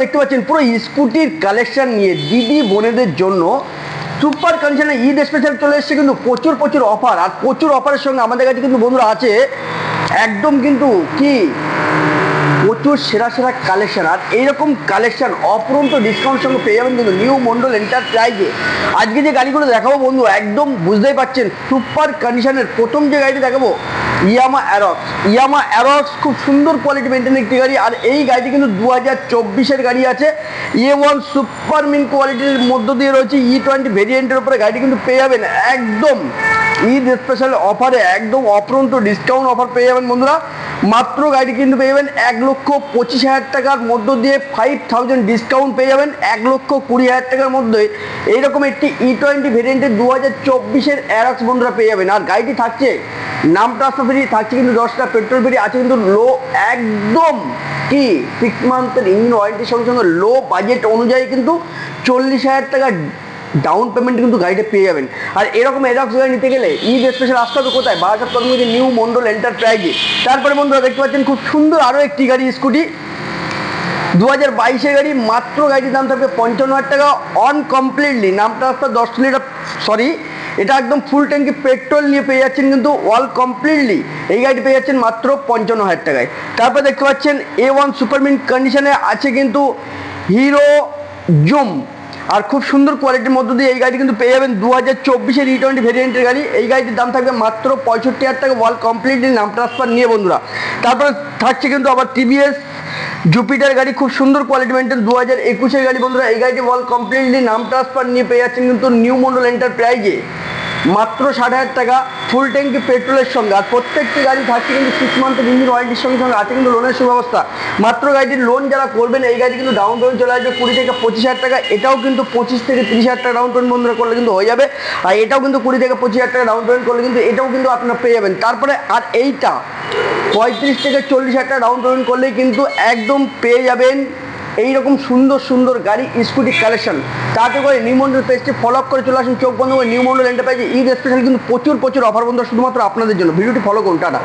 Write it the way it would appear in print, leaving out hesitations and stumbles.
দেখতে পাচ্ছেন পুরো স্কুটির কালেকশন নিয়ে দিদি বোনেদের জন্য সুপার কন্ডিশনে ঈদ স্পেশাল চলে এসেছে, কিন্তু প্রচুর প্রচুর অফার। আর প্রচুর অফারের সঙ্গে আমাদের কাছে কিন্তু বন্ধুরা আছে একদম কিন্তু কি প্রচুর সেরা সেরা কালেকশন। আর এইরকম কালেকশন অপরন্ত ডিসকাউন্ট সঙ্গে পেয়ে যাবেন কিন্তু নিউ মন্ডল এন্টারপ্রাইজে। আজকে যে গাড়িগুলো দেখাবো বন্ধু একদম বুঝতেই পারছেন সুপার কন্ডিশনের। প্রথম যে গাড়িটি দেখাবো ইয়ামা অ্যারক্স খুব সুন্দর কোয়ালিটি মেনটেন একটি গাড়ি। আর এই গাড়িটি কিন্তু 2024-এর গাড়ি আছে। A1 সুপার মিন কোয়ালিটির মধ্য দিয়ে রয়েছে E20 ভেরিয়েন্টের উপরে গাড়িটি কিন্তু পেয়ে যাবেন একদম ঈদ স্পেশাল অফারে, একদম অপরন্ত ডিসকাউন্ট অফার পেয়ে যাবেন বন্ধুরা। মাত্র গাড়ি কিন্তু পেয়ে যাবেন 1,25,000 টাকার মধ্য দিয়ে 5,000 ডিসকাউন্ট পেয়ে যাবেন 1,20,000 টাকার মধ্যে এইরকম একটি E20 ভেরিয়েন্টের 2024-এর অ্যারক্স বন্ধুরা পেয়ে যাবেন। আর গাড়িটি থাকছে নাম ট্রান্সফার ফ্রি, থাকছে কিন্তু 10টা পেট্রোল ফ্রি, আছে কিন্তু লো একদম কি 6 মান্থের ইঞ্জিন ওয়ারেন্টির সঙ্গে সঙ্গে লো বাজেট অনুযায়ী কিন্তু 40,000 টাকা ডাউন পেমেন্ট কিন্তু গাড়িটা পেয়ে যাবেন। আর এরকম অ্যারক্স গাড়ি নিতে গেলে ঈদ স্পেশাল আসতে হবে কোথায়? বারাসাত কর্মীদের নিউ মন্ডল এন্টারপ্রাইজে। তারপরে বন্ধুরা দেখতে পাচ্ছেন খুব সুন্দর আরও একটি গাড়ি স্কুটি 2022-এর গাড়ি। মাত্র গাড়িটির দাম থাকবে 55,000 টাকা অন কমপ্লিটলি নাম ট্রান্সফার 10 লিটার এটা একদম ফুল ট্যাঙ্কি পেট্রোল নিয়ে পেয়ে যাচ্ছেন কিন্তু অল কমপ্লিটলি এই গাড়িটি পেয়ে যাচ্ছেন মাত্র 55,000 টাকায়। তারপরে দেখতে পাচ্ছেন A1 সুপারমিন কন্ডিশনে আছে কিন্তু হিরো জুম। আর খুব সুন্দর কোয়ালিটির মধ্য দিয়ে এই গাড়ি কিন্তু পেয়ে যাবেন 2024-এর E20 ভেরিয়েন্টের গাড়ি। এই গাড়িটির দাম থাকবে মাত্র 65,000 টাকা ওয়াল কমপ্লিটলি নাম ট্রান্সফার নিয়ে বন্ধুরা। তারপরে থাকছে কিন্তু আবার TVS জুপিটার গাড়ি, খুব সুন্দর কোয়ালিটি মেনটেন 2021-এর গাড়ি বন্ধুরা। এই গাড়িটি ওয়াল কমপ্লিটলি নাম ট্রান্সফার নিয়ে পেয়ে যাচ্ছেন কিন্তু নিউ মন্ডল এন্টারপ্রাইজে মাত্র 60,000 টাকা ফুল ট্যাঙ্কি পেট্রোলের সঙ্গে। আর প্রত্যেকটি গাড়ি থাকছে কিন্তু 6 মান্থের ইঞ্জিন ওয়ারেন্টির সঙ্গে সঙ্গে আছে কিন্তু লোনের সুব্যবস্থা। মাত্র গাড়িটির লোন যারা করবেন এই গাড়ি কিন্তু ডাউন পেমেন্ট চলে আসবে 20 থেকে 25,000 টাকা। এটাও কিন্তু 25 থেকে 30,000 টাকা ডাউন পেমেন্ট বন্ধুরা করলে কিন্তু হয়ে যাবে। আর এটাও কিন্তু 20 থেকে 25,000 টাকা ডাউন পেমেন্ট করলে কিন্তু এটাও কিন্তু আপনারা পেয়ে যাবেন। তারপরে আর এইটা 35 থেকে 40,000 টাকা ডাউন পেমেন্ট করলেই কিন্তু একদম পেয়ে যাবেন এইরকম সুন্দর সুন্দর গাড়ি স্কুটি কালেকশন। তাতে করে নিউ মন্ডল পেজটি ফলো আপ করে চলে আসুন চোখ বন্ধ করে নিউ মন্ডল এন্টারপ্রাইজে ঈদ স্পেশাল কিন্তু প্রচুর প্রচুর অফার বন্ধুরা শুধুমাত্র আপনাদের জন্য। ভিডিওটি ফলো করুন, টাটা।